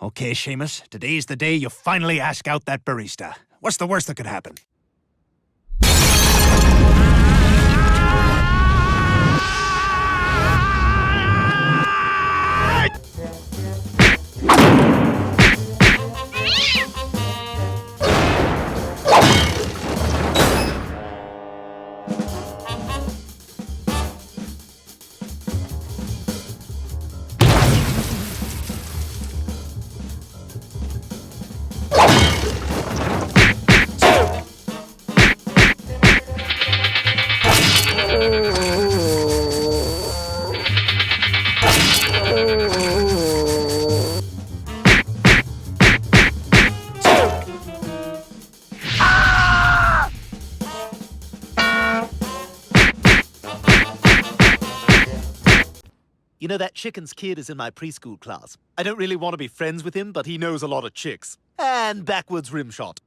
Okay, Seamus, today's the day you finally ask out that barista. What's the worst that could happen? You know, that chicken's kid is in my preschool class. I don't really want to be friends with him, but he knows a lot of chicks. And backwards rim shot.